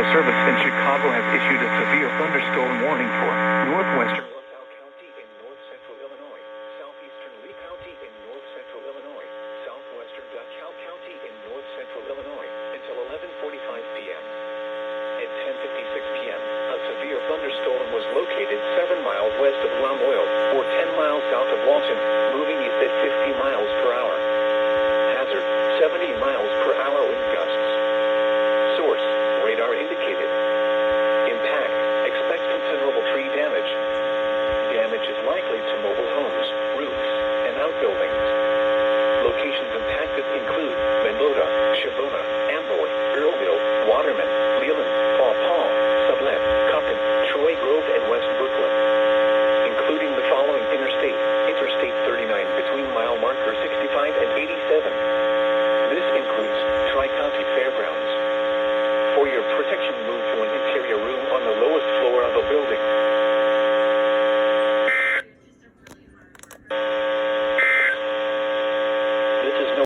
Weather Service in Chicago has issued a severe thunderstorm warning for northwestern LaSalle County in north-central Illinois, southeastern Lee County in north-central Illinois, southwestern DeKalb County in north-central Illinois, until 11:45 p.m. At 10:56 p.m., a severe thunderstorm was located 7 miles west of Lamoille, or 10 miles south of Lawson, moving east at 50 miles per hour. Hazard, 70 miles per hour wind gusts. Source, radar indicated. Impact, expect considerable tree damage. Damage is likely to mobile homes, roofs, and outbuildings. Locations impacted include Mendota, Shavona, Amboy, Earlville, Waterman, Leland, Paw Paw, Sublette, Compton, Troy Grove, and West Brooklyn, including the following Interstate 39 between mile marker 65 and 87. This includes Tri-County Fairgrounds. For your protection, move to an interior room on the lowest floor of a building.